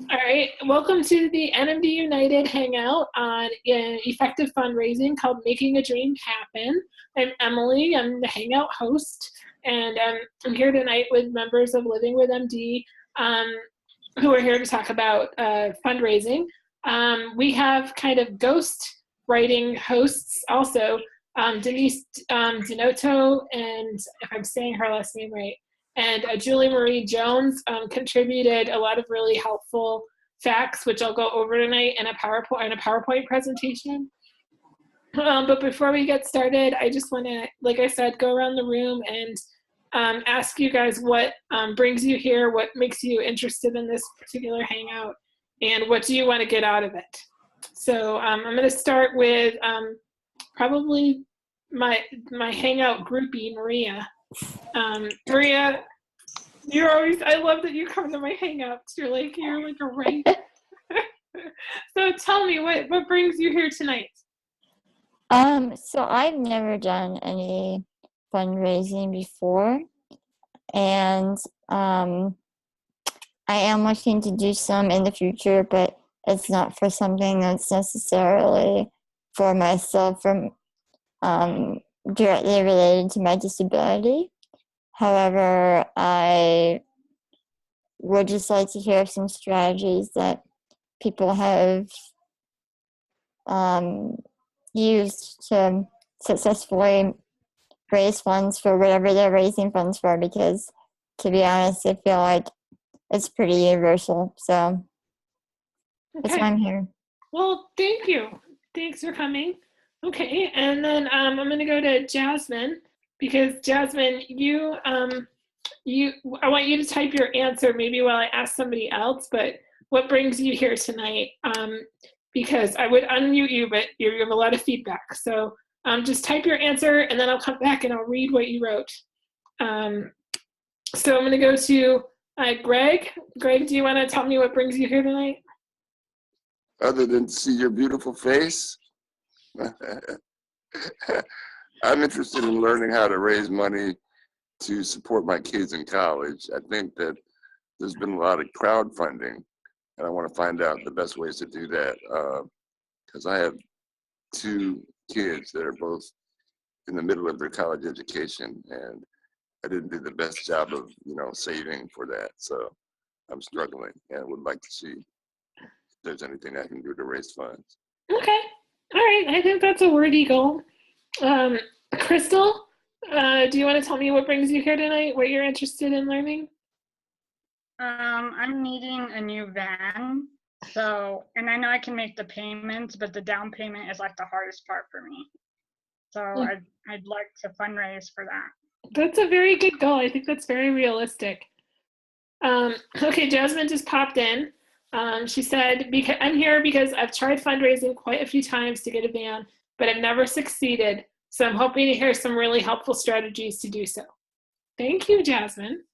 All right, welcome to the NMD United hangout on effective fundraising called Making a Dream Happen. I'm Emily, I'm the hangout host, and I'm here tonight with members of Living with MD who are here to talk about fundraising. We have kind of ghost writing hosts also, Denise Dinoto, and if I'm saying her last name right, and Julie Marie Jones contributed a lot of really helpful facts, which I'll go over tonight in a PowerPoint presentation. But before we get started, I just want to, like I said, go around the room and ask you guys what brings you here, what makes you interested in this particular hangout, and what do you want to get out of it. So I'm going to start with probably my hangout groupie, Maria. Maria, you're always, I love that you come to my hangouts. You're like a right. So tell me, what brings you here tonight? So I've never done any fundraising before, and I am looking to do some in the future, but it's not for something that's necessarily for myself from directly related to my disability. However, I would just like to hear some strategies that people have used to successfully raise funds for whatever they're raising funds for, because to be honest, I feel like it's pretty universal. So that's why I'm here. Well, thank you. Thanks for coming. Okay, and then I'm going to go to Jasmine, because Jasmine, I want you to type your answer maybe while I ask somebody else, but what brings you here tonight? Because I would unmute you, but you have a lot of feedback. So just type your answer, and then I'll come back and I'll read what you wrote. So I'm going to go to Greg. Greg, do you want to tell me what brings you here tonight? Other than to see your beautiful face, I'm interested in learning how to raise money to support my kids in college. I think that there's been a lot of crowdfunding, and I want to find out the best ways to do that, because I have two kids that are both in the middle of their college education, and I didn't do the best job of saving for that. So I'm struggling and would like to see if there's anything I can do to raise funds. Okay. All right. I think that's a worthy goal. Crystal, do you want to tell me what brings you here tonight, what you're interested in learning? I'm needing a new van. So, and I know I can make the payments, but the down payment is like the hardest part for me. So I'd like to fundraise for that. That's a very good goal. I think that's very realistic. Okay, Jasmine just popped in. She said, I'm here because I've tried fundraising quite a few times to get a van, but I've never succeeded. So I'm hoping to hear some really helpful strategies to do so. Thank you, Jasmine.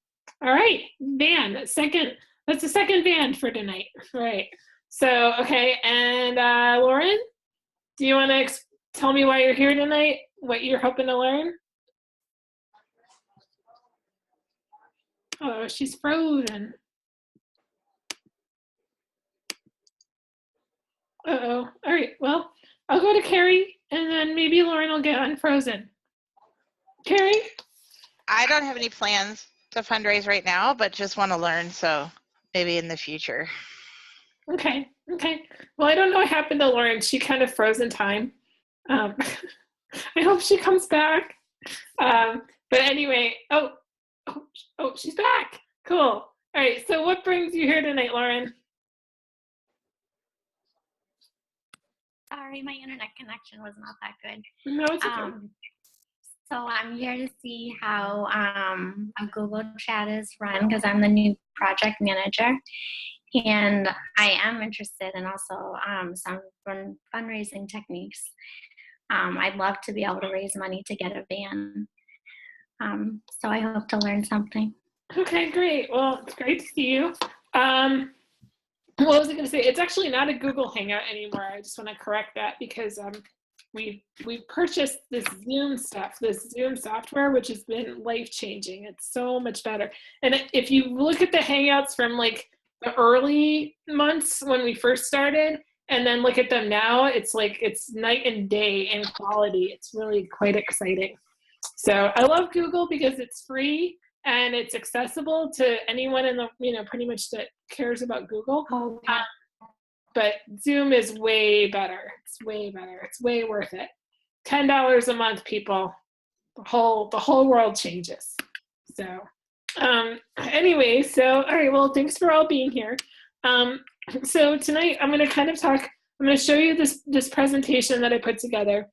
All right, van, that's the second van for tonight. All right, so, okay, and Lauren, do you want to tell me why you're here tonight, what you're hoping to learn? Oh, she's frozen. Uh-oh. All right, well, I'll go to Carrie, and then maybe Lauren will get unfrozen. Carrie? I don't have any plans to fundraise right now, but just want to learn, so maybe in the future. Okay. Well, I don't know what happened to Lauren. She kind of froze in time. I hope she comes back. But anyway, oh, she's back. Cool. All right, so what brings you here tonight, Lauren? Sorry, my internet connection was not that good. No, it's okay. So I'm here to see how a Google Chat is run, because I'm the new project manager. And I am interested in also some fundraising techniques. I'd love to be able to raise money to get a van. So I hope to learn something. Okay, great. Well, it's great to see you. What was I going to say? It's actually not a Google Hangout anymore. I just want to correct that, because we purchased this Zoom software, which has been life-changing. It's so much better. And if you look at the Hangouts from like the early months when we first started, and then look at them now. It's like it's night and day in quality. It's really quite exciting. So I love Google because it's free and it's accessible to anyone in the, pretty much that cares about Google. Okay. But Zoom is way better. It's way better. It's way worth it. $10 a month, people. The whole world changes. So anyway, so all right, well, thanks for all being here. So tonight I'm going to kind of talk, I'm going to show you this presentation that I put together,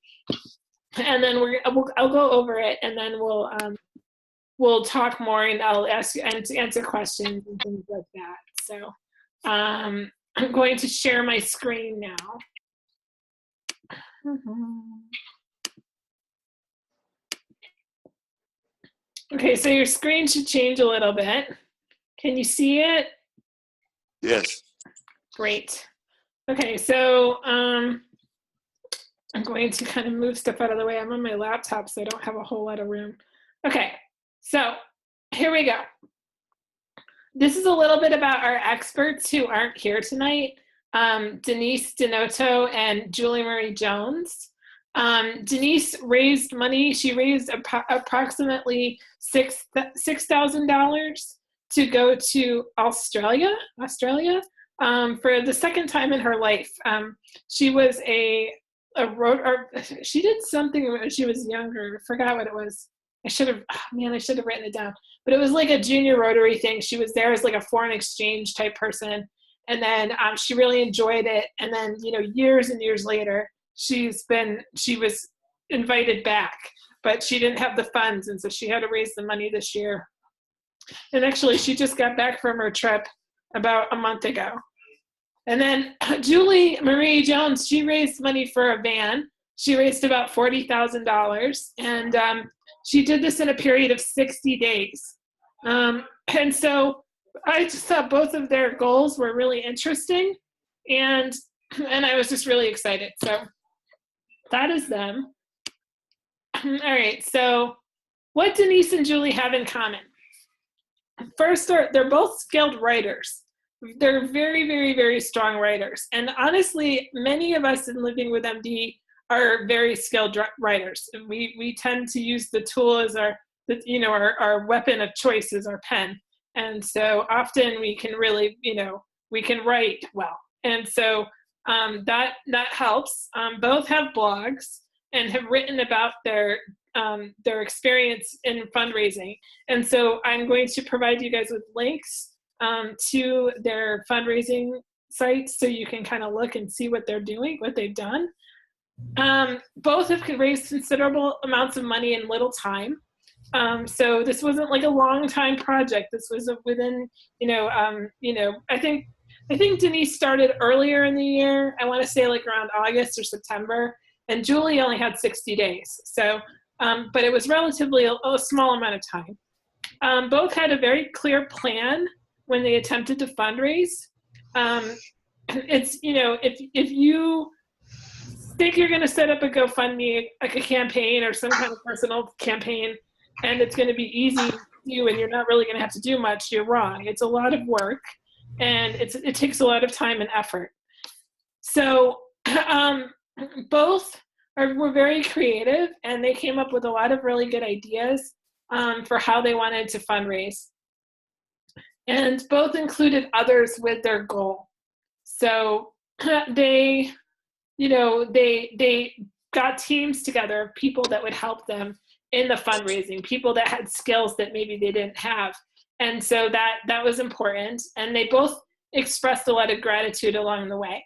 and then I'll go over it, and then we'll talk more, and I'll answer questions and things like that. So I'm going to share my screen now. Okay, so your screen should change a little bit. Can you see it? Yes. Great. Okay, so I'm going to kind of move stuff out of the way. I'm on my laptop, so I don't have a whole lot of room. Okay, so here we go. This is a little bit about our experts who aren't here tonight, Denise Denoto and Julie Marie Jones. Denise raised money. She raised approximately $6,000 to go to Australia for the second time in her life. She was she did something when she was younger. I forgot what it was. I should have written it down. But it was like a junior Rotary thing. She was there as like a foreign exchange type person. And then she really enjoyed it. And then, years and years later, she was invited back, but she didn't have the funds. And so she had to raise the money this year. And actually, she just got back from her trip about a month ago. And then Julie Marie Jones, she raised money for a van. She raised about $40,000. And she did this in a period of 60 days. And so I just thought both of their goals were really interesting. And I was just really excited. So that is them. All right, so what Denise and Julie have in common? First, they're both skilled writers. They're very, very, very strong writers. And honestly, many of us in Living with MD are very skilled writers. We tend to use the tool as our weapon of choice is our pen. And so often we can really, we can write well. And so that helps. Both have blogs and have written about their experience in fundraising. And so I'm going to provide you guys with links to their fundraising sites so you can kind of look and see what they're doing, what they've done. Both have raised considerable amounts of money in little time. So this wasn't like a long time project. This was within, I think Denise started earlier in the year. I want to say like around August or September, and Julie only had 60 days. So, but it was relatively a small amount of time. Both had a very clear plan when they attempted to fundraise. It's, if you think you're going to set up a GoFundMe, like a campaign or some kind of personal campaign, and it's going to be easy to do and you're not really going to have to do much, you're wrong. It's a lot of work, and it takes a lot of time and effort. So both were very creative, and they came up with a lot of really good ideas for how they wanted to fundraise. And both included others with their goal. So they got teams together of people that would help them in the fundraising, people that had skills that maybe they didn't have. And so that was important. And they both expressed a lot of gratitude along the way.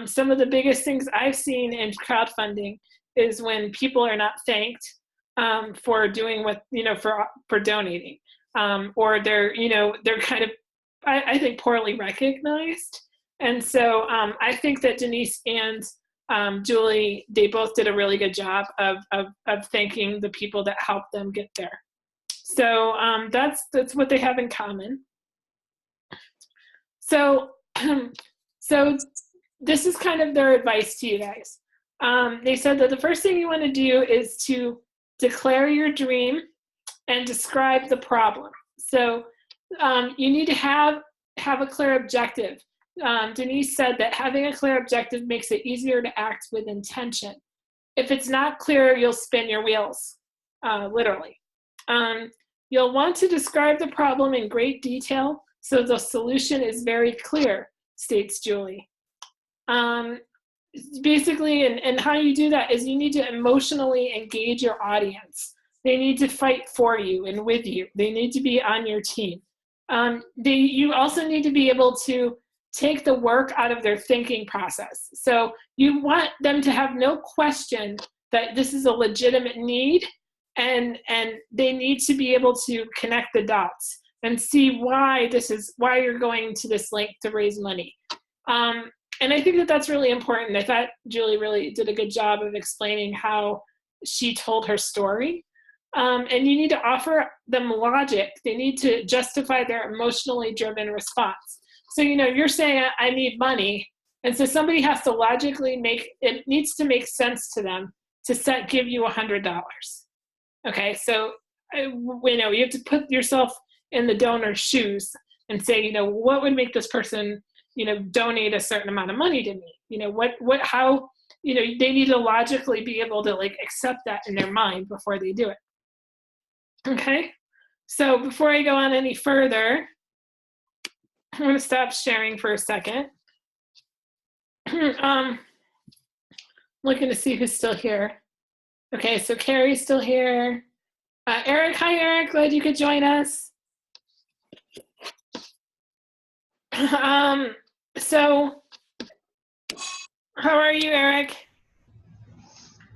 Some of the biggest things I've seen in crowdfunding is when people are not thanked for doing what, for donating, or they're kind of, I think, poorly recognized. And so I think that Denise and Julie, they both did a really good job of thanking the people that helped them get there. So that's what they have in common. So this is kind of their advice to you guys. They said that the first thing you want to do is to declare your dream and describe the problem. So you need to have have a clear objective. Denise said that having a clear objective makes it easier to act with intention. If it's not clear, you'll spin your wheels, literally. You'll want to describe the problem in great detail so the solution is very clear, states Julie. Basically, and how you do that is you need to emotionally engage your audience. They need to fight for you and with you. They need to be on your team. You also need to be able to take the work out of their thinking process. So you want them to have no question that this is a legitimate need, and they need to be able to connect the dots and see why you're going to this link to raise money. And I think that that's really important. I thought Julie really did a good job of explaining how she told her story. And you need to offer them logic. They need to justify their emotionally driven response. So, you're saying, I need money. And so somebody has to logically it needs to make sense to them to give you $100. Okay, so, you have to put yourself in the donor's shoes and say, what would make this person donate a certain amount of money to me? How they need to logically be able to accept that in their mind before they do it. Okay, so before I go on any further, I'm going to stop sharing for a second. Looking to see who's still here. Okay, so Carrie's still here. Eric, hi Eric, glad you could join us. So, how are you, Eric?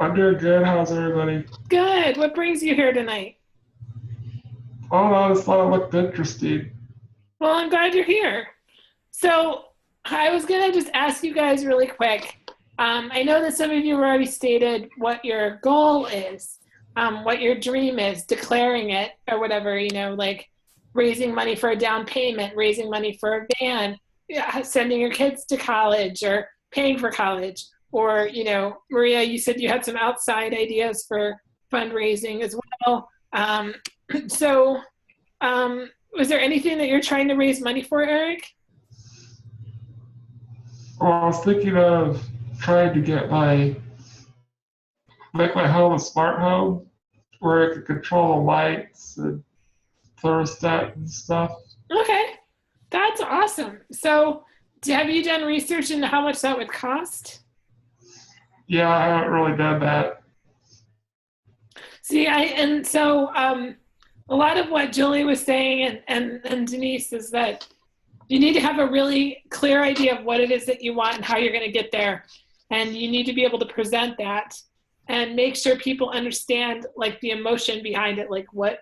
I'm doing good. How's everybody? Good. What brings you here tonight? Oh, I just thought it looked interesting. Well, I'm glad you're here. So, I was going to just ask you guys really quick. I know that some of you have already stated what your goal is, what your dream is, declaring it or whatever, raising money for a down payment, raising money for a van, sending your kids to college or paying for college. Or, Maria, you said you had some outside ideas for fundraising as well. So, was there anything that you're trying to raise money for, Eric? Well, I was thinking of trying to get make my home a smart home where I could control the lights and thermostat and stuff. Okay, that's awesome. So, have you done research into how much that would cost? Yeah, I haven't really done that. See, a lot of what Julie was saying and Denise is that you need to have a really clear idea of what it is that you want and how you're going to get there. And you need to be able to present that and make sure people understand the emotion behind it, what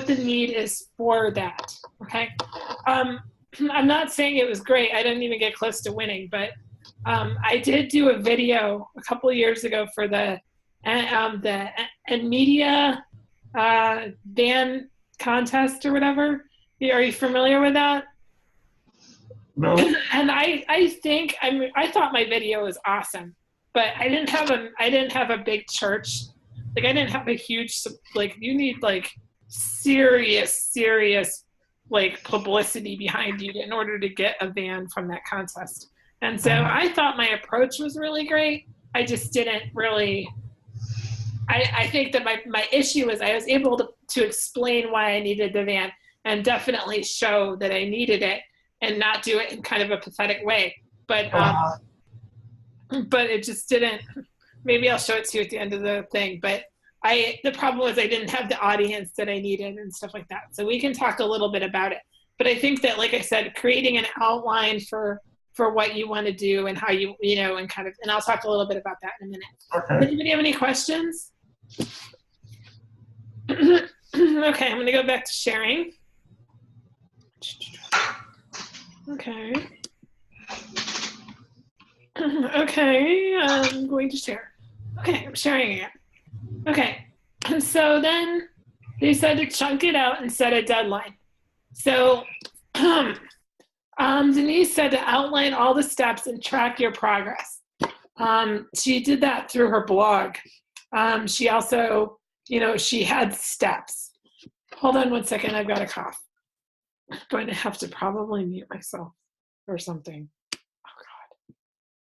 the need is for that. Okay. I'm not saying it was great. I didn't even get close to winning, but I did do a video a couple of years ago for the NMD van contest or whatever. Are you familiar with that? No. And I thought my video was awesome, but I didn't have a big church. I didn't have a huge, you need serious publicity behind you in order to get a van from that contest. And so I thought my approach was really great. I just didn't really, I think that my issue is I was able to explain why I needed the van and definitely show that I needed it and not do it in kind of a pathetic way. But it just didn't, maybe I'll show it to you at the end of the thing. But the problem was I didn't have the audience that I needed and stuff like that. So we can talk a little bit about it. But I think that, like I said, creating an outline for what you want to do and how you and I'll talk a little bit about that in a minute. Okay. Does anybody have any questions? Okay, I'm going to go back to sharing. Okay. Okay, I'm going to share. Okay, I'm sharing again. Okay, so then they said to chunk it out and set a deadline. So Denise said to outline all the steps and track your progress. She did that through her blog. She also, she had steps. Hold on one second, I've got a cough. I'm going to have to probably mute myself or something. Oh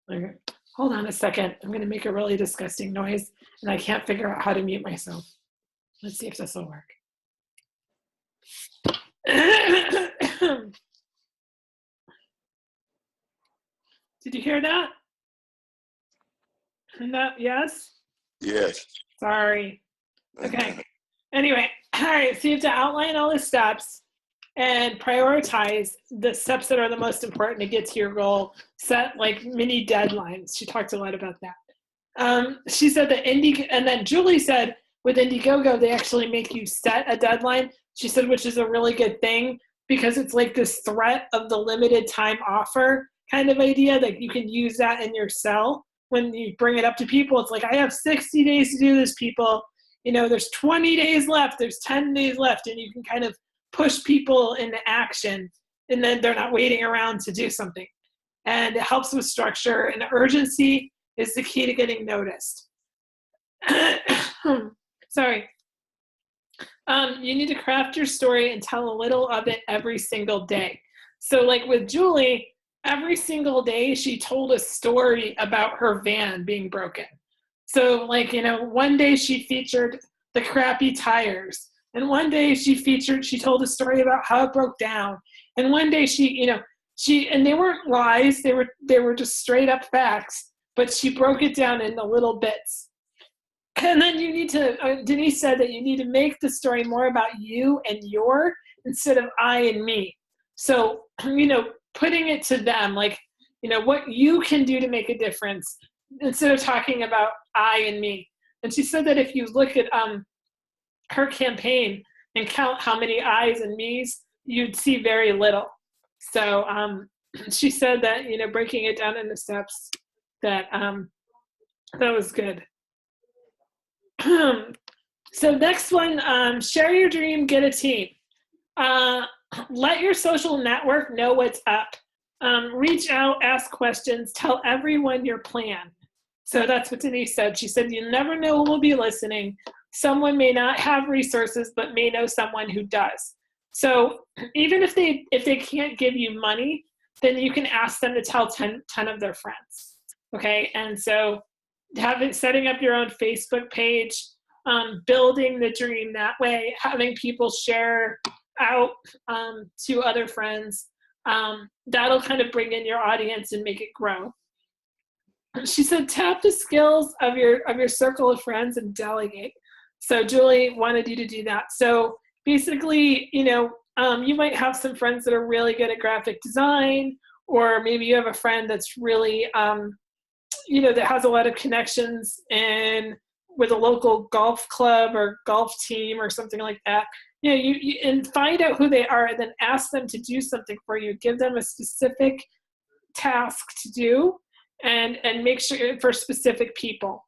God. Okay. Hold on a second. I'm going to make a really disgusting noise and I can't figure out how to mute myself. Let's see if this will work. Did you hear that? No, yes? Yes. Sorry. Okay. Anyway, all right, so you have to outline all the steps and prioritize the steps that are the most important to get to your goal. Set like mini deadlines. She talked a lot about that. She said that and then Julie said with Indiegogo, they actually make you set a deadline. She said, which is a really good thing because it's like this threat of the limited time offer kind of idea that you can use that in your sell. When you bring it up to people, it's like, I have 60 days to do this, people. You know, there's 20 days left, there's 10 days left, and you can kind of push people into action, and then they're not waiting around to do something. And it helps with structure, and urgency is the key to getting noticed. Sorry. You need to craft your story and tell a little of it every single day. So like with Julie, every single day she told a story about her van being broken. So like, you know, one day she featured the crappy tires. And one day she told a story about how it broke down. And one day and they weren't lies, they were just straight up facts, but she broke it down into little bits. And then you need to, Denise said that you need to make the story more about you and your instead of I and me. So, you know, putting it to them, like, you know, what you can do to make a difference instead of talking about I and me. And she said that if you look at her campaign and count how many I's and me's, you'd see very little. So she said that, you know, breaking it down into steps, that was good. So next one, share your dream, get a team. Let your social network know what's up. Reach out, ask questions, tell everyone your plan. So that's what Denise said. She said, you never know who will be listening. Someone may not have resources, but may know someone who does. So even if they can't give you money, then you can ask them to tell 10 of their friends. Okay, and so setting up your own Facebook page, building the dream that way, having people share out to other friends, that'll kind of bring in your audience and make it grow. She said, tap the skills of your circle of friends and delegate. So Julie wanted you to do that. So basically, you know, you might have some friends that are really good at graphic design, or maybe you have a friend that's really, you know, that has a lot of connections with a local golf club or golf team or something like that. You know, you and find out who they are and then ask them to do something for you. Give them a specific task to do and make sure for specific people.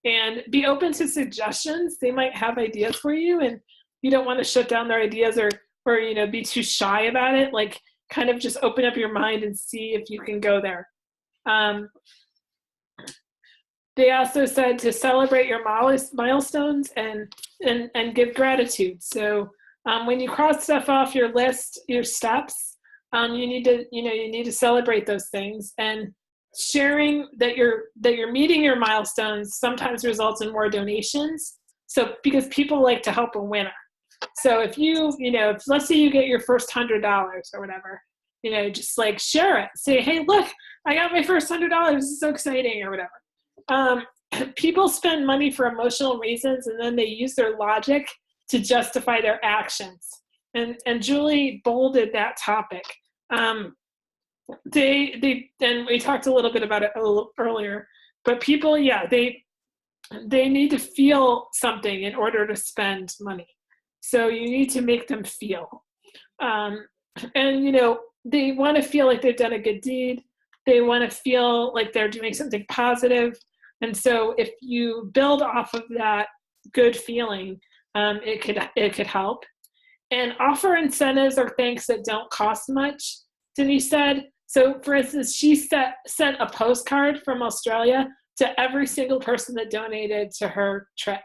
And be open to suggestions. They might have ideas for you and you don't want to shut down their ideas or you know, be too shy about it. Like kind of just open up your mind and see if you can go there. They also said to celebrate your milestones and give gratitude. So when you cross stuff off your list, your steps, you need to celebrate those things. And sharing that you're meeting your milestones sometimes results in more donations. So because people like to help a winner. So if let's say you get your first $100 or whatever, you know, just like share it. Say, hey, look, I got my first $100. This is so exciting, or whatever. People spend money for emotional reasons, and then they use their logic to justify their actions. And Julie bolded that topic. And we talked a little bit about it earlier, but people, yeah, they need to feel something in order to spend money. So you need to make them feel. And, you know, they want to feel like they've done a good deed. They want to feel like they're doing something positive. And so if you build off of that good feeling, it could help. And offer incentives or thanks that don't cost much, Denise said. So for instance, she sent a postcard from Australia to every single person that donated to her trip.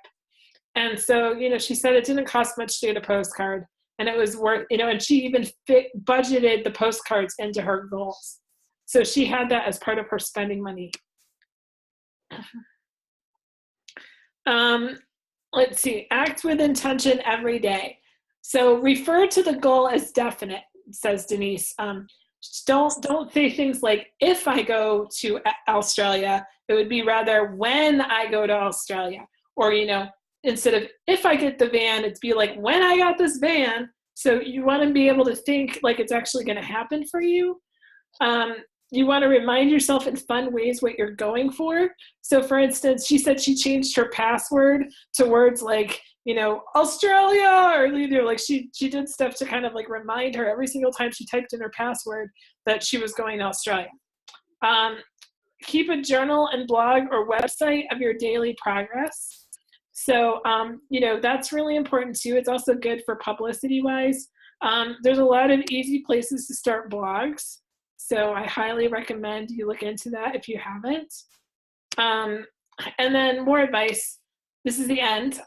And so, you know, she said it didn't cost much to get a postcard. and it was worth, and she even budgeted the postcards into her goals. So she had that as part of her spending money. Let's see, act with intention every day. So refer to the goal as definite, says Denise. Don't say things like, if I go to Australia, it would be rather when I go to Australia. Or, instead of if I get the van, it'd be like when I got this van. So you want to be able to think like it's actually going to happen for you. You want to remind yourself in fun ways what you're going for. So for instance, she said she changed her password to words like, Australia, or like she did stuff to kind of like remind her every single time she typed in her password that she was going to Australia. Keep a journal and blog or website of your daily progress. So, that's really important too. It's also good for publicity wise. There's a lot of easy places to start blogs. So I highly recommend you look into that if you haven't. And then more advice. This is the end.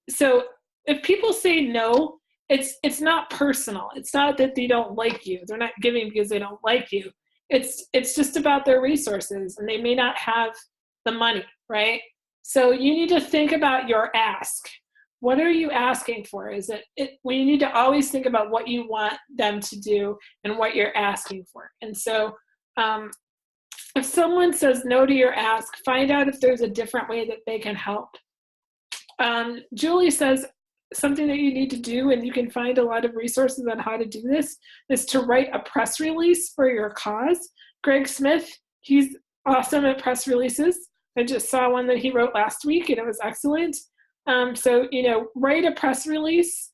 So if people say no, it's not personal. It's not that they don't like you. They're not giving because they don't like you. It's just about their resources, and they may not have the money, right? So you need to think about your ask. What are you asking for? We need to always think about what you want them to do and what you're asking for. And so if someone says no to your ask, find out if there's a different way that they can help. Julie says something that you need to do, and you can find a lot of resources on how to do this, is to write a press release for your cause. Greg Smith, he's awesome at press releases. I just saw one that he wrote last week, and it was excellent. So, write a press release,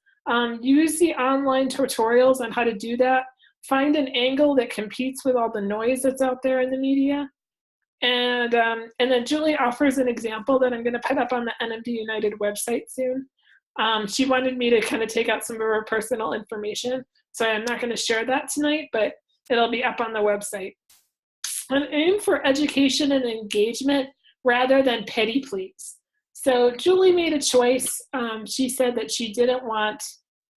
use the online tutorials on how to do that, find an angle that competes with all the noise that's out there in the media. And then Julie offers an example that I'm going to put up on the NMD United website soon. She wanted me to kind of take out some of her personal information, so I'm not going to share that tonight, but it'll be up on the website. And aim for education and engagement rather than petty pleas. So Julie made a choice. She said that she didn't want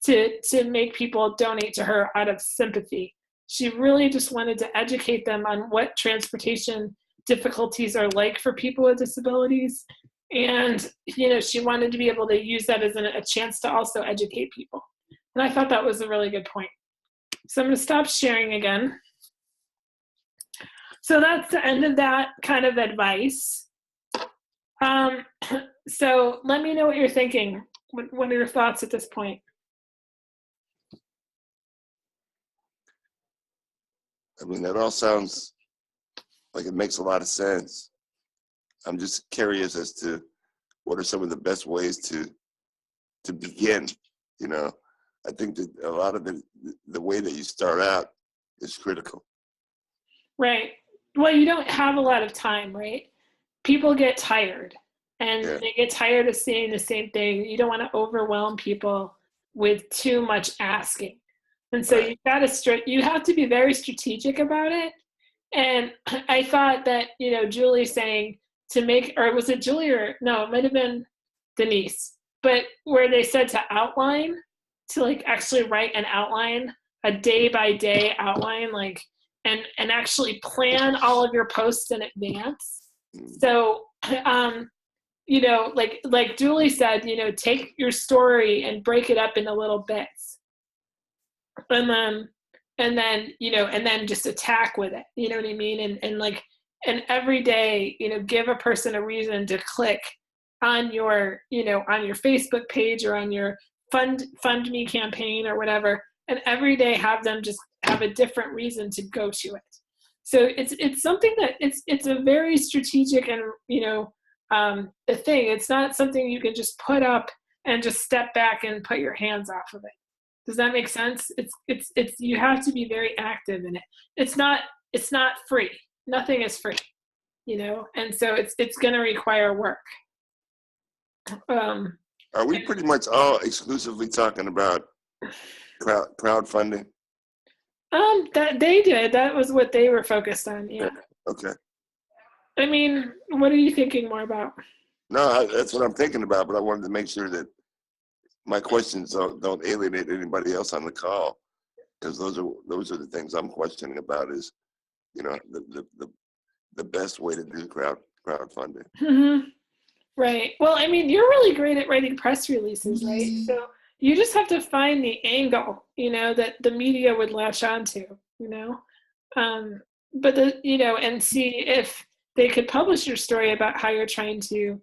to make people donate to her out of sympathy. She really just wanted to educate them on what transportation difficulties are like for people with disabilities. And, she wanted to be able to use that as a chance to also educate people. And I thought that was a really good point. So I'm going to stop sharing again. So that's the end of that kind of advice. So let me know what you're thinking. What are your thoughts at this point? I mean, that all sounds like it makes a lot of sense. I'm just curious as to what are some of the best ways to begin. I think that a lot of the way that you start out is critical. Right. Well, you don't have a lot of time, right? People get tired, and they get tired of seeing the same thing. You don't want to overwhelm people with too much asking. And so you have to be very strategic about it. And I thought that, Julie saying to make, or was it Julie or no, it might have been Denise, but where they said to outline, to like actually write an outline, a day by day outline, like, and actually plan all of your posts in advance. So, like Julie said, take your story and break it up into little bits. And then just attack with it, you know what I mean? And every day, give a person a reason to click on your, on your Facebook page or on your fund me campaign or whatever. And every day have them just have a different reason to go to it. So it's something that it's a very strategic and, a thing. It's not something you can just put up and just step back and put your hands off of it. Does that make sense? It's you have to be very active in it. It's not free. Nothing is free, and so it's going to require work. Are we pretty much all exclusively talking about crowdfunding? That they did. That was what they were focused on. Yeah. Okay. I mean, what are you thinking more about? No, that's what I'm thinking about, but I wanted to make sure that my questions don't alienate anybody else on the call, because those are the things I'm questioning about, is, the best way to do crowdfunding. Mm-hmm. Right. Well, I mean, you're really great at writing press releases, right? So you just have to find the angle, that the media would latch onto, but and see if they could publish your story about how you're trying to,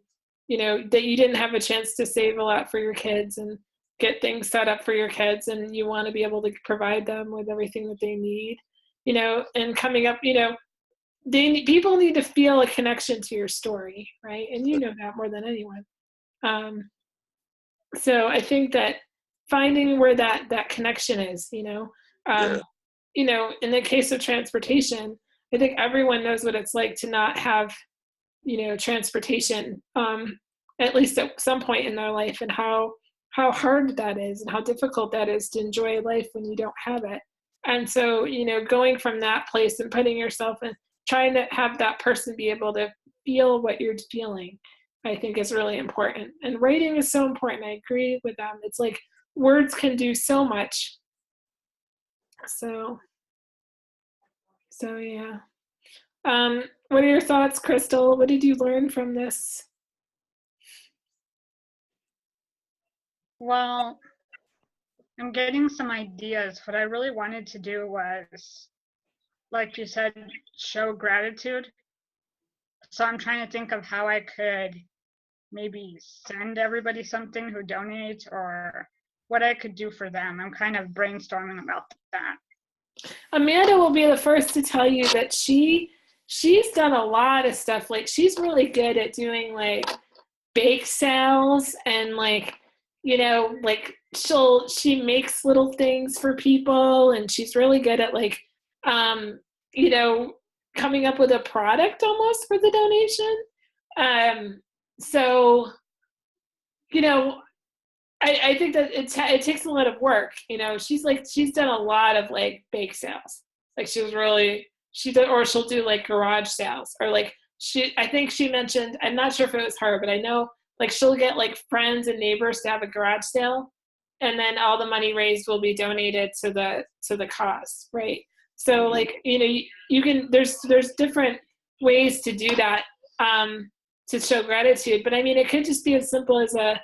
that you didn't have a chance to save a lot for your kids and get things set up for your kids, and you want to be able to provide them with everything that they need, and coming up, people need to feel a connection to your story, right? And you know that more than anyone. So I think that finding where that connection is, in the case of transportation, I think everyone knows what it's like to not have, transportation, at least at some point in their life, and how hard that is and how difficult that is to enjoy life when you don't have it. And so, going from that place and putting yourself in, trying to have that person be able to feel what you're feeling, I think is really important. And writing is so important. I agree with them. It's like words can do so much. So yeah. What are your thoughts, Crystal? What did you learn from this? Well, I'm getting some ideas. What I really wanted to do was, like you said, show gratitude. So I'm trying to think of how I could maybe send everybody something who donates, or what I could do for them. I'm kind of brainstorming about that. Amanda will be the first to tell you that she's done a lot of stuff. Like, she's really good at doing like bake sales, and like, she makes little things for people, and she's really good at like, coming up with a product almost for the donation. So, I think that it takes a lot of work. She's done a lot of like bake sales. Like, or she'll do like garage sales, or like I think she mentioned, I'm not sure if it was her, but I know like she'll get like friends and neighbors to have a garage sale, and then all the money raised will be donated to the cause, right? So like, you can, there's different ways to do that, to show gratitude. But I mean, it could just be as simple as a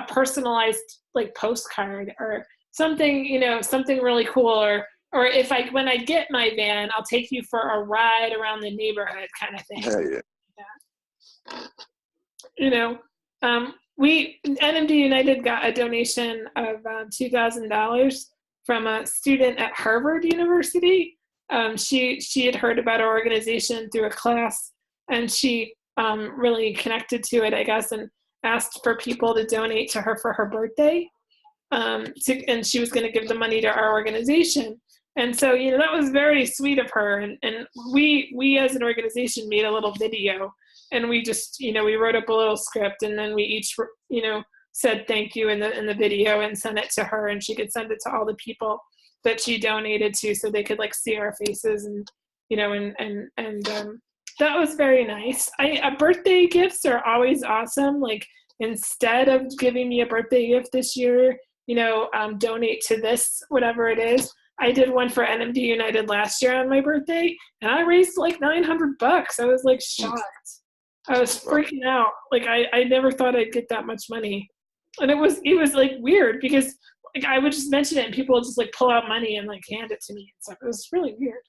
personalized like postcard, or something, something really cool, or when I get my van, I'll take you for a ride around the neighborhood, kind of thing. Yeah. We NMD United got a donation of $2,000 from a student at Harvard University. She had heard about our organization through a class, and she really connected to it, I guess, and asked for people to donate to her for her birthday. And she was going to give the money to our organization. And so, that was very sweet of her. And we as an organization made a little video, and we just, we wrote up a little script, and then we each, said thank you in the video, and sent it to her, and she could send it to all the people that she donated to, so they could like see our faces, and, that was very nice. Birthday gifts are always awesome. Like, instead of giving me a birthday gift this year, donate to this, whatever it is. I did one for NMD United last year on my birthday, and I raised like $900. I was like shocked. I was freaking out. Like, I never thought I'd get that much money. And it was like weird, because like I would just mention it, and people would just like pull out money and like hand it to me and stuff. It was really weird.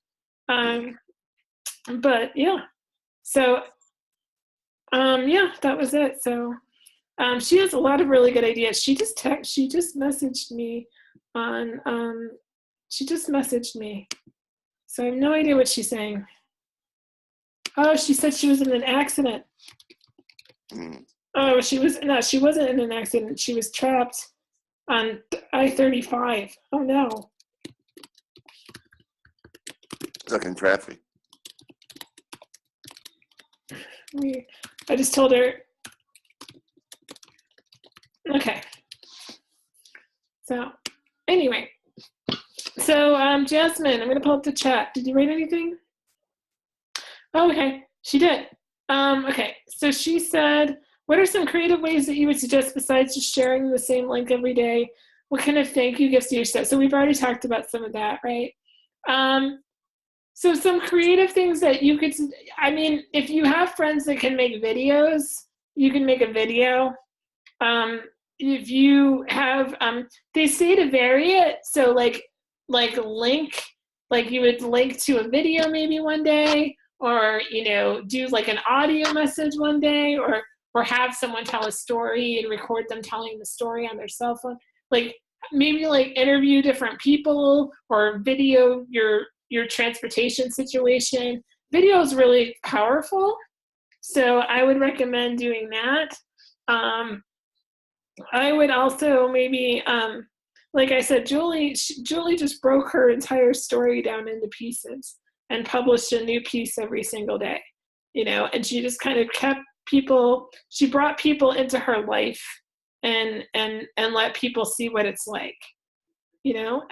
But yeah. So that was it. So she has a lot of really good ideas. She just messaged me on so I have no idea what she's saying. Oh, she said she was in an accident. Oh, she wasn't in an accident. She was trapped on I-35. Oh no. Stuck in traffic. I just told her. Okay. So anyway, Jasmine, I'm gonna pull up the chat. Did you write anything? Oh, okay, she did. Okay, so she said, what are some creative ways that you would suggest besides just sharing the same link every day? What kind of thank you gifts do you set? So we've already talked about some of that, right? So some creative things that you could, I mean, if you have friends that can make videos, you can make a video. If you have, they say to vary it. So like link, like you would link to a video maybe one day, or, you know, do like an audio message one day, or have someone tell a story and record them telling the story on their cell phone. Like maybe like interview different people or video your transportation situation. Video is really powerful. So I would recommend doing that. I would also maybe, like I said, Julie just broke her entire story down into pieces and published a new piece every single day, you know, and she just kind of kept people, she brought people into her life and let people see what it's like, you know.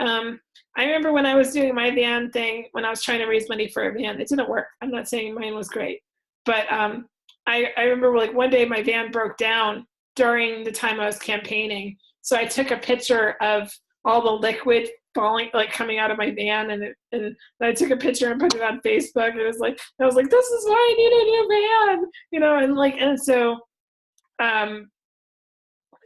I remember when I was doing my van thing, when I was trying to raise money for a van, it didn't work. I'm not saying mine was great, but I remember like one day my van broke down during the time I was campaigning. So I took a picture of all the liquid falling, like coming out of my van, and I took a picture and put it on Facebook. It was like, I was like, this is why I need a new van, you know, and so,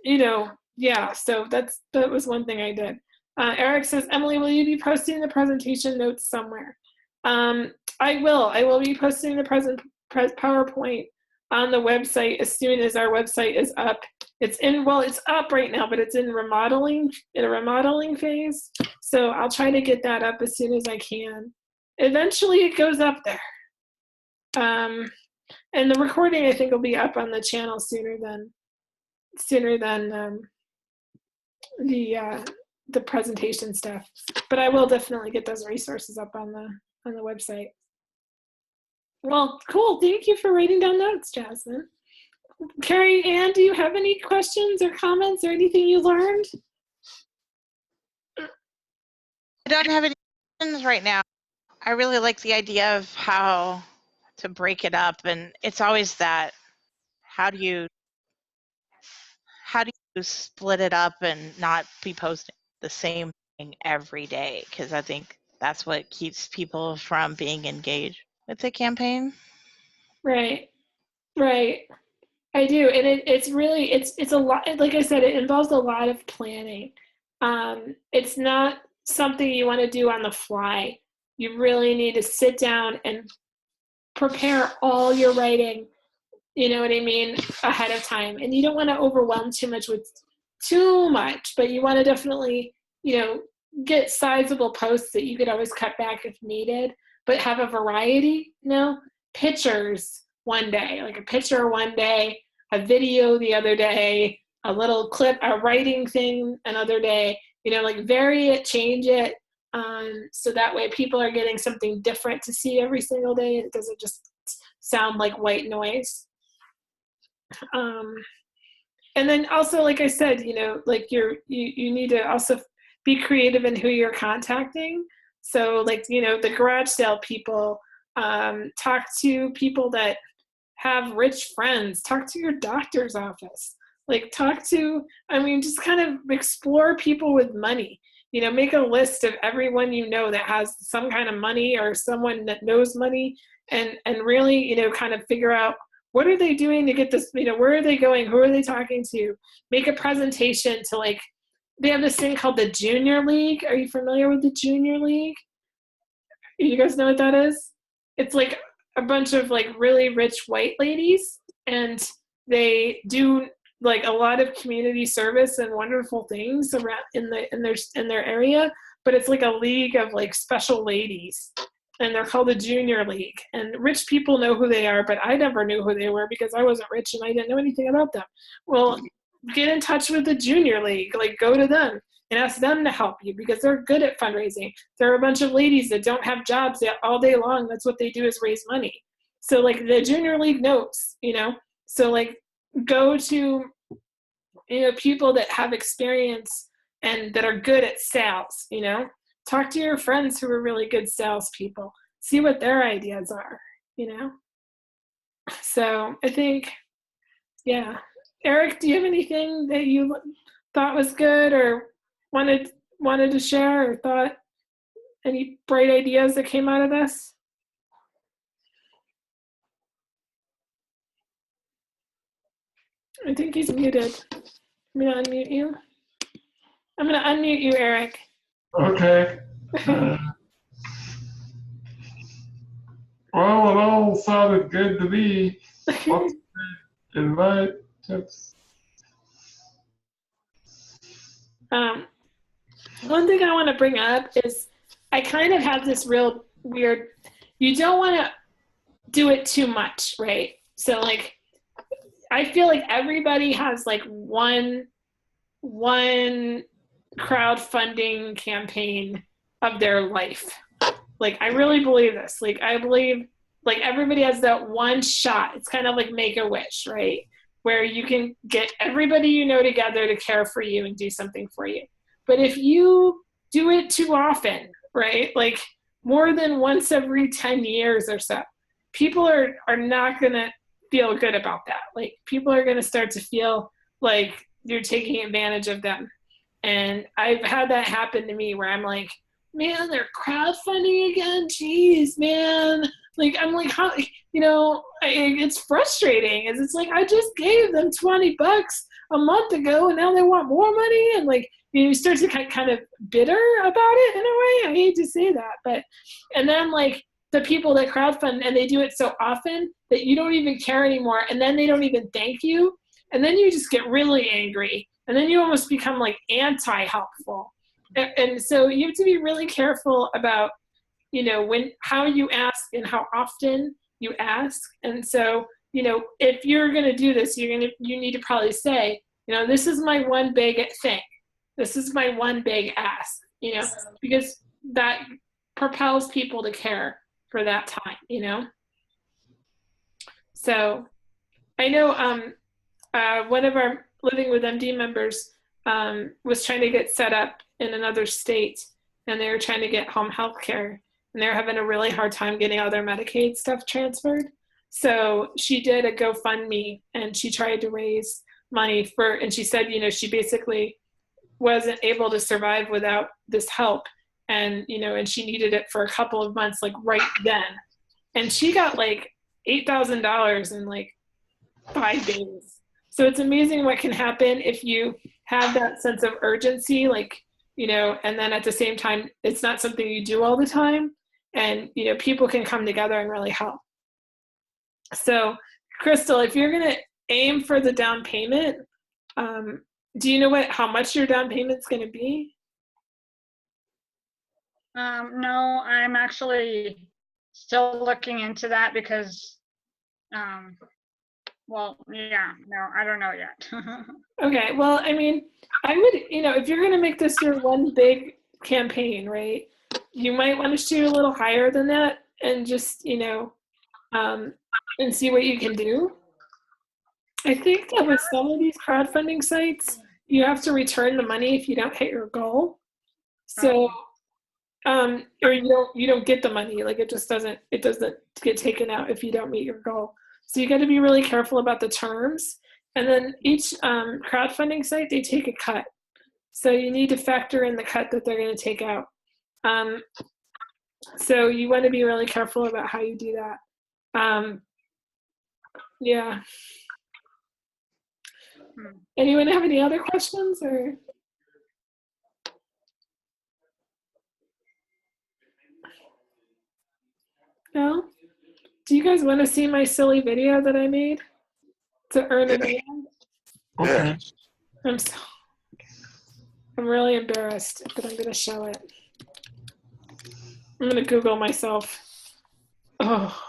you know, yeah, so that was one thing I did. Eric says, Emily, will you be posting the presentation notes somewhere? I will be posting the PowerPoint on the website as soon as our website is up. It's up right now, but it's in a remodeling phase. So I'll try to get that up as soon as I can. Eventually it goes up there. And the recording, I think, will be up on the channel sooner than the presentation stuff. But I will definitely get those resources up on the website. Well, cool. Thank you for writing down notes, Jasmine. Carrie Ann, do you have any questions or comments or anything you learned? I don't have any questions right now. I really like the idea of how to break it up, and it's always that, how do you split it up and not be posting the same thing every day? Because I think that's what keeps people from being engaged with the campaign. Right. I do, and it's really it's a lot. Like I said, it involves a lot of planning. It's not something you want to do on the fly. You really need to sit down and prepare all your writing, you know what I mean, ahead of time. And you don't want to overwhelm too much with too much, but you want to definitely, you know, get sizable posts that you could always cut back if needed, but have a variety, you know, pictures one day, like a picture one day, a video the other day, a little clip, a writing thing another day, you know, like vary it, change it, so that way people are getting something different to see every single day. It doesn't just sound like white noise. And then also, like I said, you know, like you need to also be creative in who you're contacting. So like, you know, the garage sale people, talk to people that have rich friends, talk to your doctor's office, like just kind of explore people with money, you know, make a list of everyone you know that has some kind of money or someone that knows money, and really, you know, kind of figure out what are they doing to get this, you know, where are they going, who are they talking to, make a presentation to, like, they have this thing called the Junior League. Are you familiar with the Junior League? You guys know what that is? It's like a bunch of like really rich white ladies, and they do like a lot of community service and wonderful things around in their area, but it's like a league of like special ladies, and they're called the Junior League. And rich people know who they are, but I never knew who they were because I wasn't rich and I didn't know anything about them. Well, get in touch with the Junior League, like go to them and ask them to help you because they're good at fundraising. There are a bunch of ladies that don't have jobs all day long. That's what they do, is raise money. So like the Junior League knows, you know, so like go to, you know, people that have experience and that are good at sales, you know, talk to your friends who are really good salespeople, see what their ideas are, you know. So I think, yeah. Eric, do you have anything that you thought was good or wanted to share, or thought any bright ideas that came out of this? I think he's muted. I'm gonna unmute you. I'm gonna unmute you, Eric. Okay. Well, it all sounded good to me. Lots of good advice, tips. One thing I want to bring up is I kind of have this real weird, you don't want to do it too much, right? So like, I feel like everybody has like one crowdfunding campaign of their life. Like, I really believe this. Like, I believe like everybody has that one shot. It's kind of like Make-A-Wish, right? Where you can get everybody you know together to care for you and do something for you. But if you do it too often, right? Like more than once every 10 years or so, people are not going to feel good about that. Like people are going to start to feel like you're taking advantage of them. And I've had that happen to me where I'm like, man, they're crowdfunding again. Jeez, man. Like, I'm like, how, it's frustrating. It's like, I just gave them $20 a month ago and now they want more money. And like, you start to kind of bitter about it in a way. I hate to say that, but, and then like the people that crowdfund and they do it so often that you don't even care anymore. And then they don't even thank you. And then you just get really angry. And then you almost become like anti-helpful. And so you have to be really careful about, how you ask and how often you ask. And so, if you're going to do this, you need to probably say, this is my one big thing. This is my one big ask, because that propels people to care for that time, So I know one of our Living with MD members was trying to get set up in another state, and they were trying to get home health care, and they were having a really hard time getting all their Medicaid stuff transferred. So she did a GoFundMe, and she tried to raise money and she said, she basically wasn't able to survive without this help. And, and she needed it for a couple of months, like right then. And she got like $8,000 in like 5 days. So it's amazing what can happen if you have that sense of urgency, like, and then at the same time, it's not something you do all the time. And, people can come together and really help. So, Crystal, if you're going to aim for the down payment, do you know how much your down payment's going to be? No, I'm actually still looking into that because, well, yeah, no, I don't know yet. Okay, well, I mean, I would, if you're going to make this your one big campaign, right, you might want to shoot a little higher than that and just, and see what you can do. I think that with some of these crowdfunding sites, you have to return the money if you don't hit your goal. So, or you don't get the money. Like it doesn't get taken out if you don't meet your goal. So you got to be really careful about the terms. And then each crowdfunding site, they take a cut. So you need to factor in the cut that they're going to take out. So you want to be really careful about how you do that. Yeah. Anyone have any other questions or? No? Do you guys want to see my silly video that I made to earn a band? Okay. I'm really embarrassed, but I'm going to show it. I'm going to Google myself. Oh,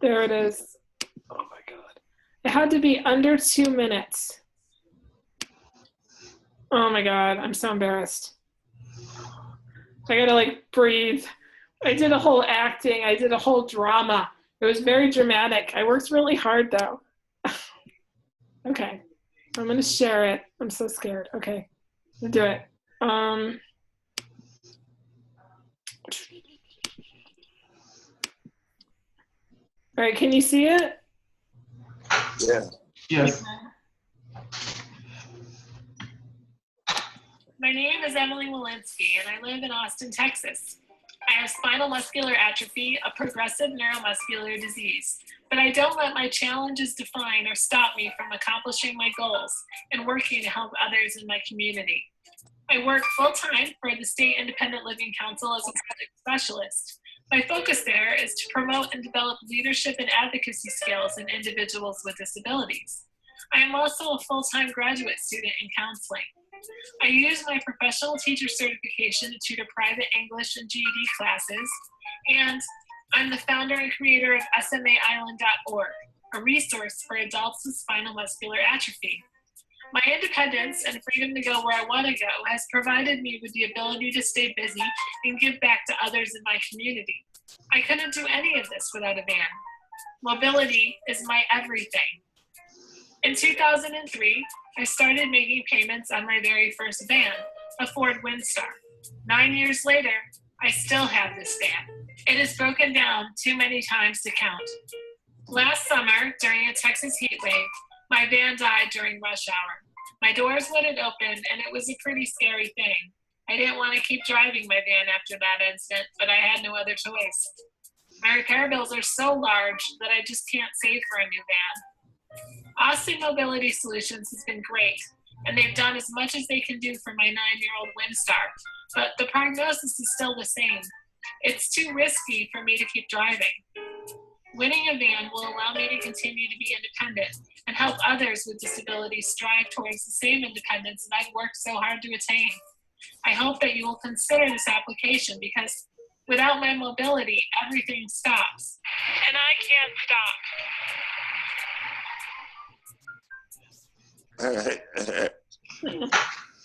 there it is. Oh my God. It had to be under 2 minutes. Oh my God, I'm so embarrassed. I gotta like breathe. I did a whole acting, I did a whole drama. It was very dramatic. I worked really hard though. Okay, I'm gonna share it. I'm so scared. Okay, I'll do it. All right, can you see it? Yeah. Yes. My name is Emily Walensky, and I live in Austin, Texas. I have spinal muscular atrophy, a progressive neuromuscular disease, but I don't let my challenges define or stop me from accomplishing my goals and working to help others in my community. I work full-time for the State Independent Living Council as a project specialist. My focus there is to promote and develop leadership and advocacy skills in individuals with disabilities. I am also a full-time graduate student in counseling. I use my professional teacher certification to tutor private English and GED classes, and I'm the founder and creator of SMAisland.org, a resource for adults with spinal muscular atrophy. My independence and freedom to go where I want to go has provided me with the ability to stay busy and give back to others in my community. I couldn't do any of this without a van. Mobility is my everything. In 2003, I started making payments on my very first van, a Ford Windstar. 9 years later, I still have this van. It is broken down too many times to count. Last summer, during a Texas heat wave, my van died during rush hour. My doors wouldn't open, and it was a pretty scary thing. I didn't want to keep driving my van after that incident, but I had no other choice. My repair bills are so large that I just can't save for a new van. Austin Mobility Solutions has been great, and they've done as much as they can do for my 9-year-old Windstar, but the prognosis is still the same. It's too risky for me to keep driving. Winning a van will allow me to continue to be independent and help others with disabilities strive towards the same independence that I've worked so hard to attain. I hope that you will consider this application because without my mobility, everything stops. And I can't stop.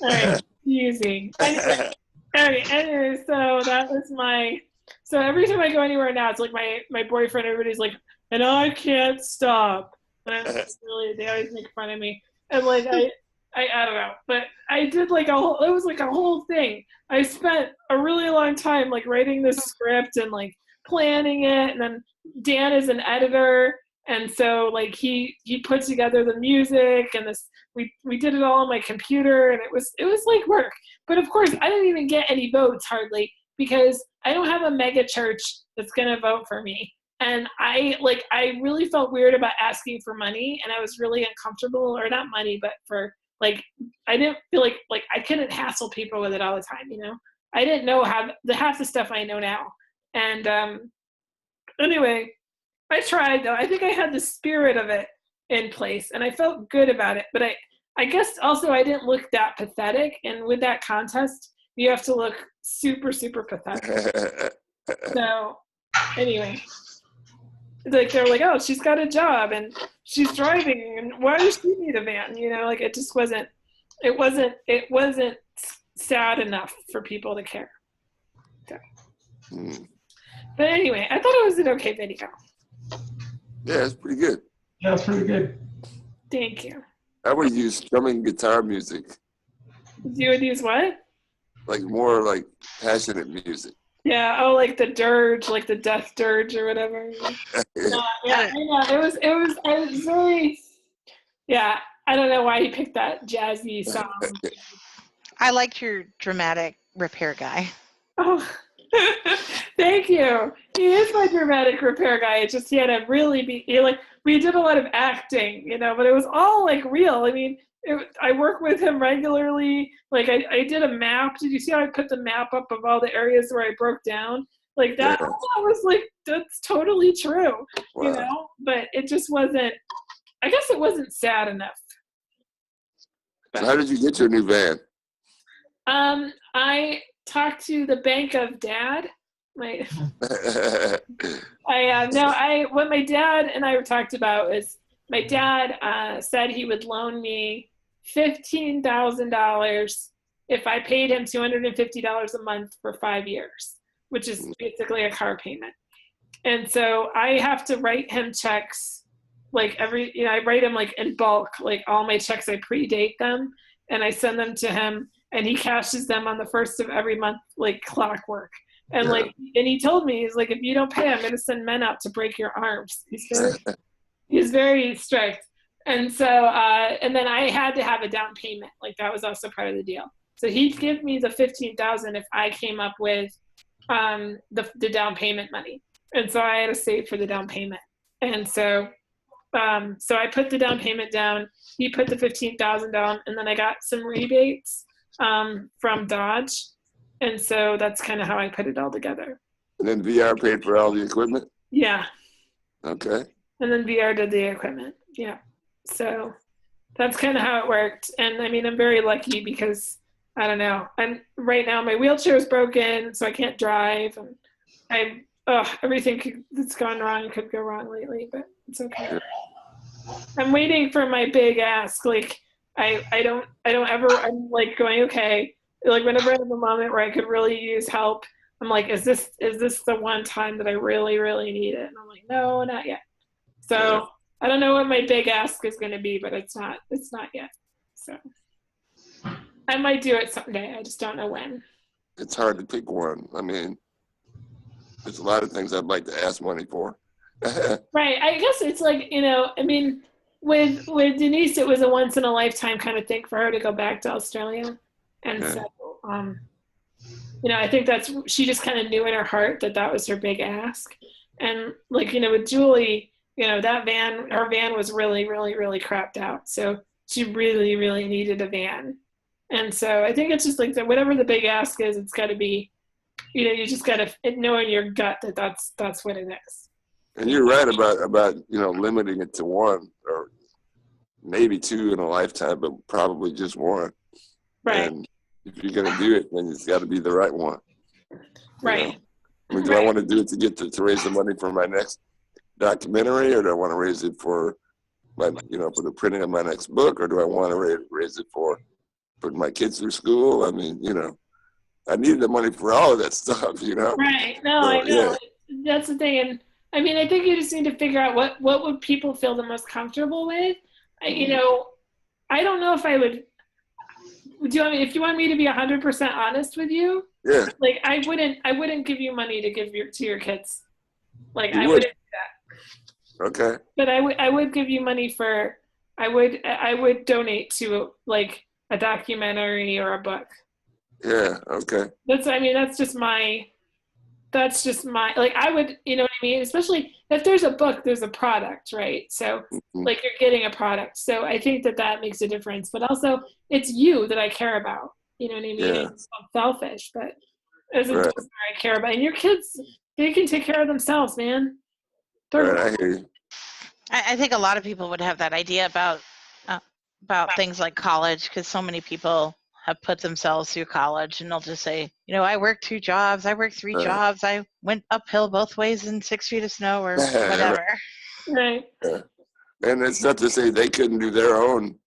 All right, using. Anyway, so that was my. So every time I go anywhere now, it's like my boyfriend. Everybody's like, and I can't stop. And I'm really, they always make fun of me. And like I don't know, but I did like a whole. It was like a whole thing. I spent a really long time like writing this script and like planning it, and then Dan is an editor. And so like he put together the music and this we did it all on my computer, and it was like work. But of course I didn't even get any votes hardly because I don't have a mega church that's gonna vote for me. And I really felt weird about asking for money, and I was really uncomfortable, or not money, but for like I didn't feel like I couldn't hassle people with it all the time, you know. I didn't know half the stuff I know now. And anyway, I tried though. I think I had the spirit of it in place and I felt good about it. But I guess also I didn't look that pathetic. And with that contest, you have to look super, super pathetic. So anyway, like they're like, oh, she's got a job and she's driving, and why does she need a van? You know, like it just wasn't. It wasn't sad enough for people to care. So. But anyway, I thought it was an okay video. Yeah, it's pretty good. Yeah, it's pretty good. Thank you. I would use strumming guitar music. You would use what? Like more like passionate music. Yeah. Oh, like the dirge, like the death dirge or whatever. Yeah. I know. It was very. Yeah. I don't know why he picked that jazzy song. I liked your dramatic repair guy. Oh. Thank you. He is my dramatic repair guy. It's just he had to really be like we did a lot of acting, you know, but it was all like real. I mean, I work with him regularly. Like I did a map. Did you see how I put the map up of all the areas where I broke down? Like that, Yeah. that was like that's totally true, Wow. you know. But it just wasn't. I guess it wasn't sad enough. So how did you get your new van? I talked to the bank of Dad. What my dad and I talked about is my dad said he would loan me $15,000 if I paid him $250 a month for 5 years, which is basically a car payment. And so I have to write him checks like I write him like in bulk, like all my checks, I predate them and I send them to him and he cashes them on the first of every month, like clockwork. And and he told me, he's like, if you don't pay, I'm going to send men out to break your arms. He's very strict. And so, and then I had to have a down payment. Like that was also part of the deal. So he'd give me the 15,000 if I came up with the down payment money. And so I had to save for the down payment. And so, so I put the down payment down. He put the 15,000 down, and then I got some rebates from Dodge. And so that's kind of how I put it all together. And then VR paid for all the equipment? Yeah. Okay. And then VR did the equipment. Yeah. So that's kind of how it worked. And I mean, I'm very lucky because I don't know. Right now my wheelchair is broken, so I can't drive. And everything that's gone wrong could go wrong lately, but it's okay. I'm waiting for my big ask. Like I don't ever. I'm like going, okay. Like whenever I have a moment where I could really use help, I'm like, is this the one time that I really, really need it? And I'm like, no, not yet. So I don't know what my big ask is going to be, but it's not yet. So I might do it someday. I just don't know when. It's hard to pick one. I mean, there's a lot of things I'd like to ask money for. Right. I guess it's like, I mean, with Denise, it was a once in a lifetime kind of thing for her to go back to Australia. And so, I think she just kind of knew in her heart that was her big ask. And like, with Julie, her van was really, really, really crapped out. So she really, really needed a van. And so I think it's just like that, whatever the big ask is, it's got to be, you just got to know in your gut that that's what it is. And you're right about limiting it to one or maybe two in a lifetime, but probably just one. Right. And if you're going to do it, then it's got to be the right one. Right. I mean, do I want to do it to get to raise the money for my next documentary, or do I want to raise it for my, for the printing of my next book, or do I want to raise it for putting my kids through school? I mean, I need the money for all of that stuff, Right. No, so, I know. Yeah. That's the thing. And I mean, I think you just need to figure out what would people feel the most comfortable with. I don't know if I would. If you want me to be 100% honest with you, yeah, like I wouldn't give you money to give to your kids. Like you I wouldn't do that. Okay. But I would give you money for. I would donate to like a documentary or a book. Yeah. Okay. That's just my like I would, you know what I mean? Especially if there's a book, there's a product, right? So like you're getting a product. So I think that makes a difference, but also it's you that I care about. You know what I mean? Yeah. It's not selfish, but as a Right. donor, I care about. And your kids, they can take care of themselves, man. Right, I hear you. I think a lot of people would have that idea about things like college, because so many people have put themselves through college, and they'll just say, I worked 2 jobs, I worked 3 jobs, I went uphill both ways in 6 feet of snow or whatever. Right. Yeah. And it's not to say they couldn't do their own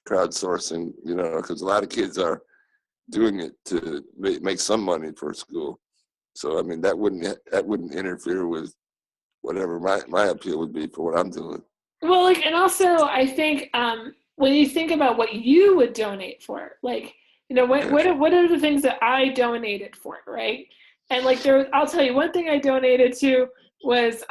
crowdsourcing, because a lot of kids are doing it to make some money for school. So I mean, that wouldn't interfere with whatever my appeal would be for what I'm doing. Well, like, and also I think when you think about what you would donate for, like, what are the things that I donated for, right? And like I'll tell you one thing I donated to was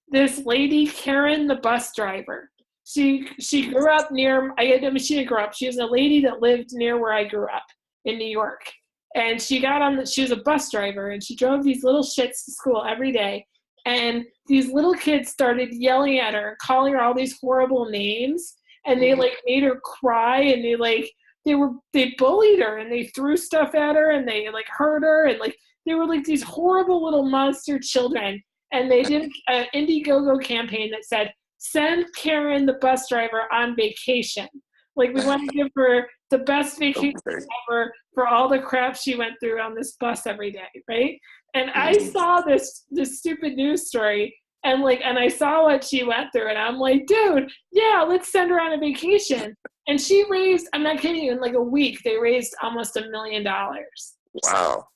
this lady, Karen, the bus driver. She grew up near. She didn't grow up. She was a lady that lived near where I grew up in New York, and she was a bus driver, and she drove these little shits to school every day. And these little kids started yelling at her, calling her all these horrible names, and they like made her cry, and they bullied her, and they threw stuff at her, and they like hurt her, and like they were like these horrible little monster children. And they did an Indiegogo campaign that said, "Send Karen the bus driver on vacation. Like we want to give her the best vacation ever for all the crap she went through on this bus every day," right? And I saw this stupid news story, and I saw what she went through, and I'm like, dude, yeah, let's send her on a vacation. And she raised, I'm not kidding you, in like a week, they raised almost $1 million. Wow.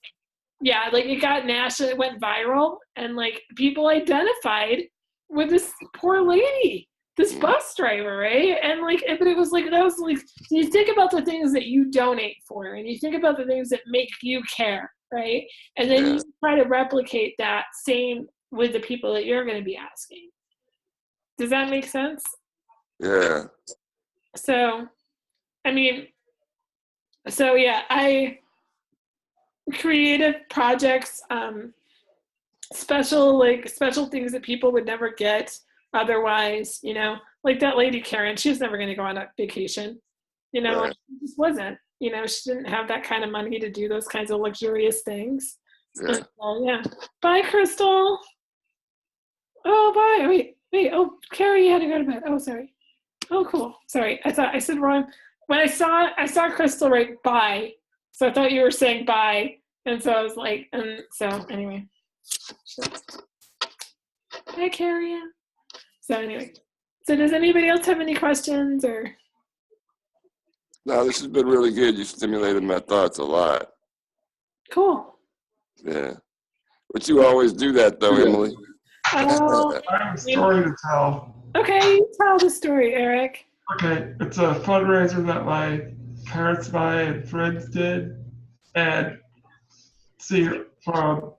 Yeah, like it got national, it went viral, and like people identified with this poor lady, this bus driver, right? And like, but it was like, that was like, you think about the things that you donate for, and you think about the things that make you care, right? And then you try to replicate that same with the people that you're going to be asking. Does that make sense? Yeah. So, I mean, so yeah, creative projects, special things that people would never get otherwise, like that lady Karen, she was never going to go on a vacation, Right. she just wasn't, she didn't have that kind of money to do those kinds of luxurious things. Yeah. And so, yeah. Bye, Crystal. Oh, bye. Wait. Oh, Carrie, you had to go to bed. Oh, sorry. Oh, cool. Sorry. I thought I said wrong. When I saw Crystal write bye, so I thought you were saying bye, and so I was like, and so anyway. Hi, Carrie. So anyway, so does anybody else have any questions or? No, this has been really good. You stimulated my thoughts a lot. Cool. Yeah. But you always do that, though, Emily. I have a story to tell. Okay, tell the story, Eric. Okay, it's a fundraiser that my parents and I and friends did. And see, from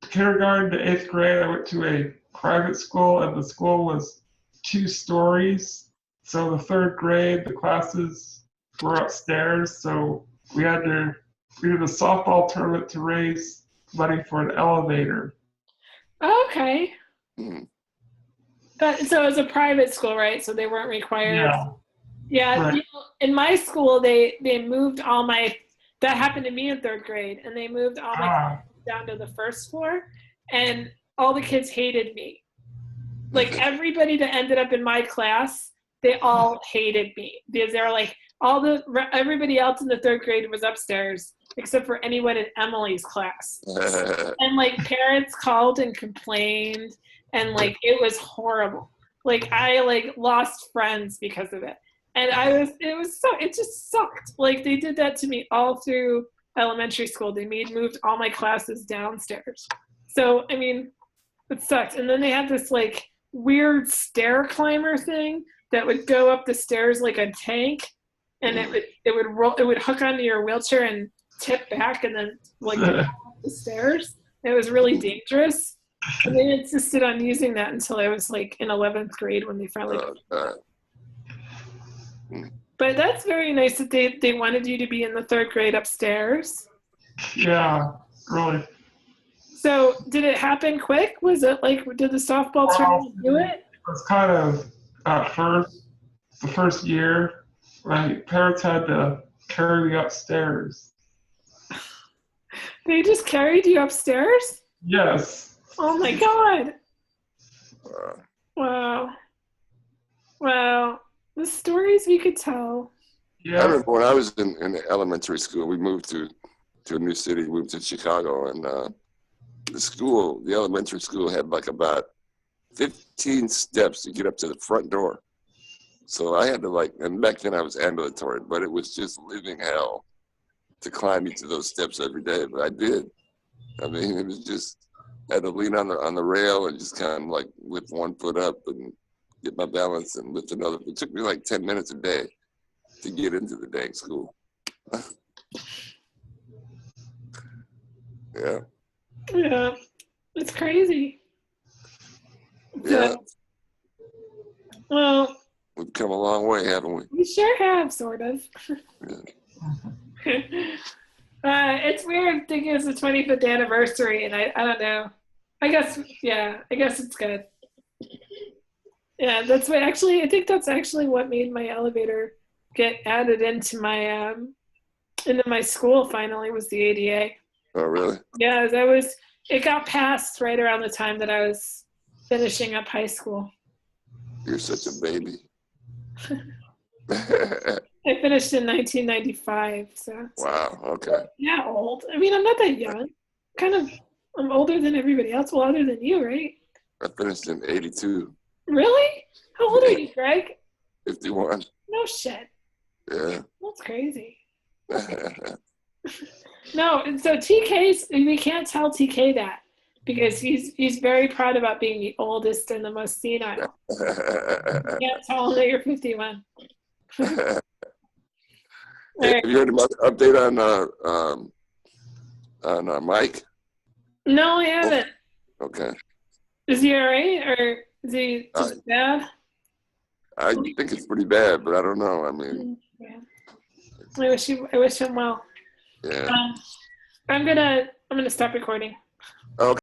kindergarten to 8th grade, I went to a private school, and the school was 2 stories. So the 3rd grade, the classes were upstairs. So we did a softball tournament to raise money for an elevator. Okay. Mm. So it was a private school, right? So they weren't required. Yeah. Right. In my school, they moved all my. That happened to me in 3rd grade, and they moved all my classes down to the 1st floor, and all the kids hated me. Like everybody that ended up in my class, they all hated me because they were like everybody else in the 3rd grade was upstairs except for anyone in Emily's class. And like parents called and complained, and like it was horrible. Like I lost friends because of it. And it just sucked. Like they did that to me all through elementary school. They moved all my classes downstairs. So, I mean, it sucked. And then they had this like weird stair climber thing that would go up the stairs like a tank, and it would hook onto your wheelchair and tip back and then like up the stairs. It was really dangerous. And they insisted on using that until I was like in 11th grade when they finally But that's very nice that they wanted you to be in the 3rd grade upstairs. Yeah, really. So did it happen quick? Was it like, did the softball tournament do it? It was kind of at first, the first year, my parents had to carry me upstairs. They just carried you upstairs? Yes. Oh my God. Wow. Wow. The stories we could tell. Yeah. I remember when I was in elementary school, we moved to a new city, moved to Chicago, and the elementary school had like about 15 steps to get up to the front door. So I had to and back then I was ambulatory, but it was just living hell to climb each of those steps every day. But I did. I mean, it was just, I had to lean on the rail and just kind of like lift one foot up and get my balance and lift another. It took me like 10 minutes a day to get into the dang school. Yeah. Yeah. It's crazy. Yeah. Well, we've come a long way, haven't we? We sure have, sort of. It's weird thinking it's the 25th anniversary, and I don't know. I guess it's good. Yeah, that's what actually, I think that's actually what made my elevator get added into my school finally, was the ADA. Oh, really? Yeah, it got passed right around the time that I was finishing up high school. You're such a baby. I finished in 1995, so. Wow, okay. Yeah, old. I mean, I'm not that young. I'm older than everybody else. Well, other than you, right? I finished in 82. Really? How old are you, Greg? 51. No shit. Yeah. That's crazy. No, and so TK's, we can't tell TK that because he's very proud about being the oldest and the most senile. You can't tell him that you're 51. Hey, have you heard about the update on Mike? No, I haven't. Okay. Is he all right, or is he just bad? I think it's pretty bad, but I don't know. I mean, Yeah. I wish him well. yeah. I'm gonna stop recording. Okay.